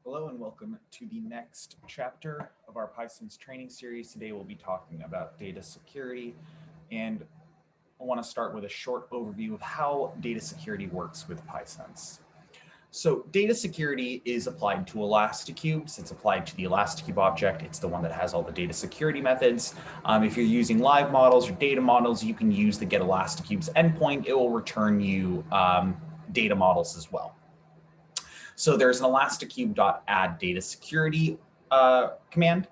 Hello and welcome to the next chapter of our PySense training series. Today we'll be talking about data security, and I want to start with a short overview of how data security works with PySense. So data security is applied to Elasticubes. It's applied to the Elasticube object. It's the one that has all the data security methods. If you're using live models or data models, you can use the get Elasticubes endpoint. It will return you data models as well. So there's an elasticube.add data security command,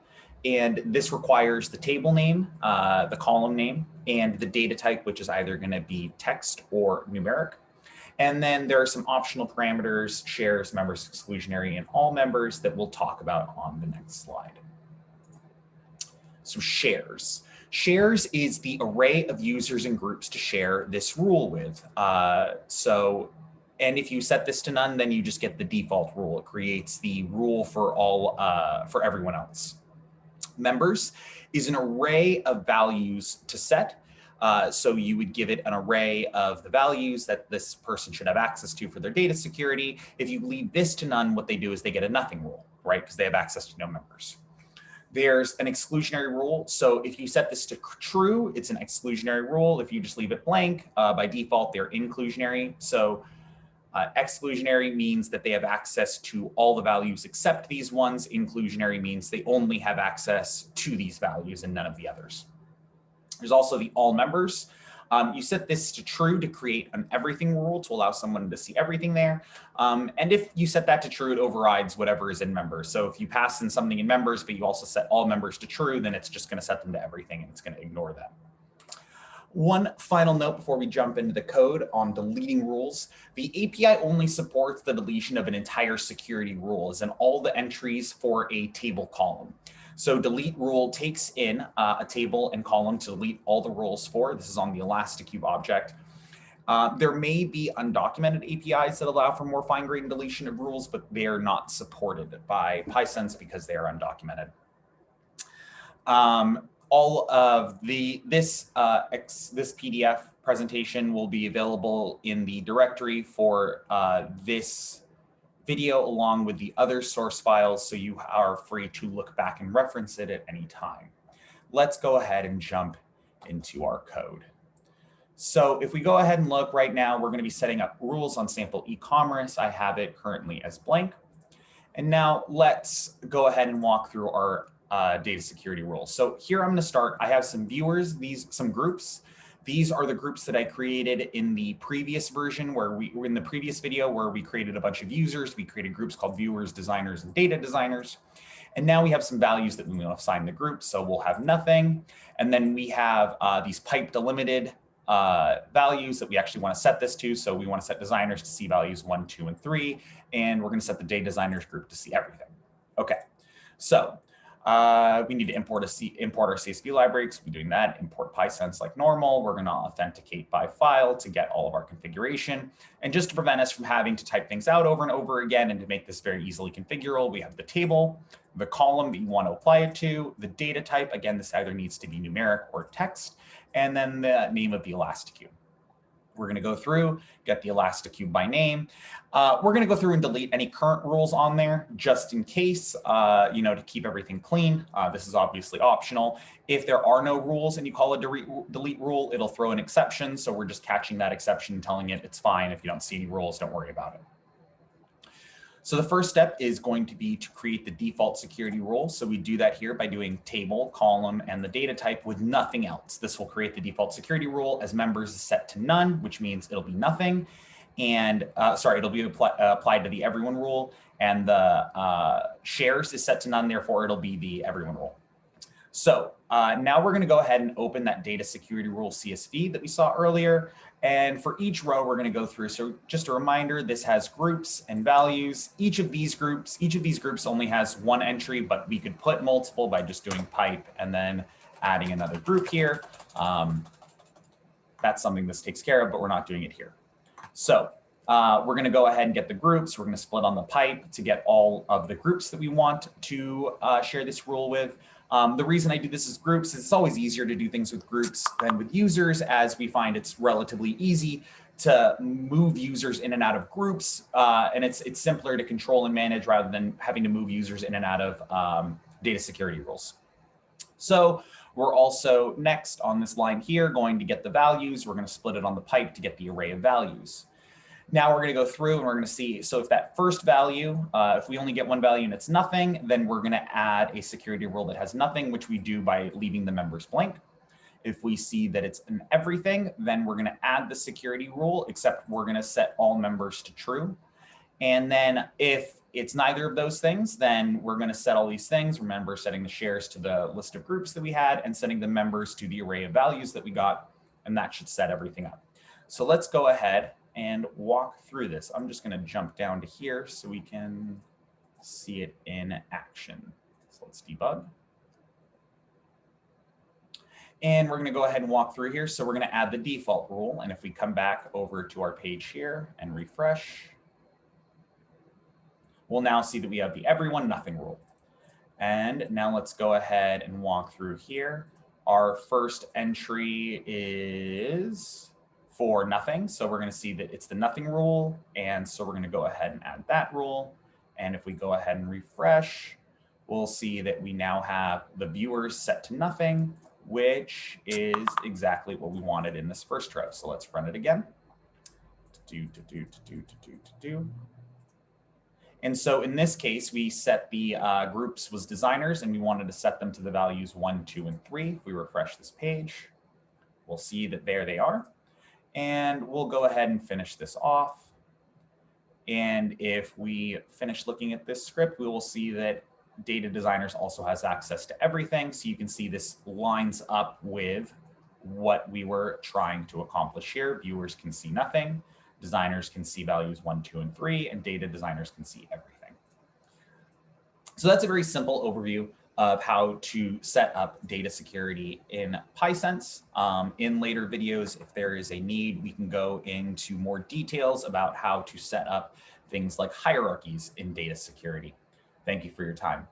and this requires the table name, the column name, and the data type, which is either going to be text or numeric. And then there are some optional parameters, shares, members, exclusionary, and all members that we'll talk about on the next slide. So shares. Shares is the array of users and groups to share this rule with. And if you set this to none, then you just get the default rule. It creates the rule for everyone else. Members is an array of values to set. So you would give it an array of the values that this person should have access to for their data security. If you leave this to none, what they do is they get a nothing rule, right? Because they have access to no members. There's an exclusionary rule. So if you set this to true, it's an exclusionary rule. If you just leave it blank, by default, they're inclusionary. So exclusionary means that they have access to all the values except these ones. Inclusionary means they only have access to these values and none of the others. There's also the all members. You set this to true to create an everything rule to allow someone to see everything there. And if you set that to true, it overrides whatever is in members. So if you pass in something in members, but you also set all members to true, then it's just going to set them to everything and it's going to ignore that. One final note before we jump into the code on deleting rules. The API only supports the deletion of an entire security rule, as in all the entries for a table column. So delete rule takes in a table and column to delete all the rules for. This is on the Elasticube object. There may be undocumented APIs that allow for more fine-grained deletion of rules, but they are not supported by PySense because they are undocumented. All of this PDF presentation will be available in the directory for this video along with the other source files, so you are free to look back and reference it at any time. Let's go ahead and jump into our code. So if we go ahead and look right now, we're going to be setting up rules on sample e-commerce. I have it currently as blank. And now let's go ahead and walk through our data security rules. So here I'm going to start. I have some viewers, some groups. These are the groups that I created in the previous version where we were in the previous video where we created a bunch of users. We created groups called viewers, designers, and data designers. And now we have some values that we want to assign to groups. So we'll have nothing. And then we have these pipe delimited values that we actually want to set this to. So we want to set designers to see values 1, 2, and 3. And we're going to set the data designers group to see everything. Okay, so we need to import our CSV library, because we're doing that. Import PySense like normal. We're going to authenticate by file to get all of our configuration. And just to prevent us from having to type things out over and over again and to make this very easily configurable, we have the table, the column that you want to apply it to, the data type. Again, this either needs to be numeric or text, and then the name of the Elasticube. We're going to go through, get the Elasticube by name. We're going to go through and delete any current rules on there just in case, to keep everything clean. This is obviously optional. If there are no rules and you call a delete rule, it'll throw an exception. So we're just catching that exception and telling it it's fine. If you don't see any rules, don't worry about it. So the first step is going to be to create the default security rule. So we do that here by doing table, column, and the data type with nothing else. This will create the default security rule as members is set to none, which means it'll be nothing. And it'll be applied to the everyone rule. And the shares is set to none, therefore it'll be the everyone rule. So now we're going to go ahead and open that data security rule CSV that we saw earlier. And for each row, we're going to go through. So just a reminder, this has groups and values. Each of these groups only has one entry, but we could put multiple by just doing pipe and then adding another group here. That's something this takes care of, but we're not doing it here. So we're going to go ahead and get the groups. We're going to split on the pipe to get all of the groups that we want to share this rule with. The reason I do this as groups is it's always easier to do things with groups than with users, as we find it's relatively easy to move users in and out of groups, and it's simpler to control and manage rather than having to move users in and out of data security rules. So we're also next on this line here going to get the values. We're going to split it on the pipe to get the array of values. Now we're going to go through and we're going to see, so if that first value, if we only get one value and it's nothing, then we're going to add a security rule that has nothing, which we do by leaving the members blank. If we see that it's an everything, then we're going to add the security rule, except we're going to set all members to true. And then if it's neither of those things, then we're going to set all these things. Remember, setting the shares to the list of groups that we had and setting the members to the array of values that we got. And that should set everything up. So let's go ahead and walk through this. I'm just going to jump down to here so we can see it in action. So let's debug. And we're going to go ahead and walk through here. So we're going to add the default rule. And if we come back over to our page here and refresh, we'll now see that we have the everyone nothing rule. And now let's go ahead and walk through here. Our first entry is for nothing. So we're going to see that it's the nothing rule. And so we're going to go ahead and add that rule. And if we go ahead and refresh, we'll see that we now have the viewers set to nothing, which is exactly what we wanted in this first row. So let's run it again. And so in this case, we set the groups was designers, and we wanted to set them to the values 1, 2, and 3. If we refresh this page, we'll see that there they are. And we'll go ahead and finish this off. And if we finish looking at this script, we will see that data designers also has access to everything. So you can see this lines up with what we were trying to accomplish here. Viewers can see nothing. Designers can see values 1, 2, and 3, and data designers can see everything. So that's a very simple overview of how to set up data security in PySense. In later videos, if there is a need, we can go into more details about how to set up things like hierarchies in data security. Thank you for your time.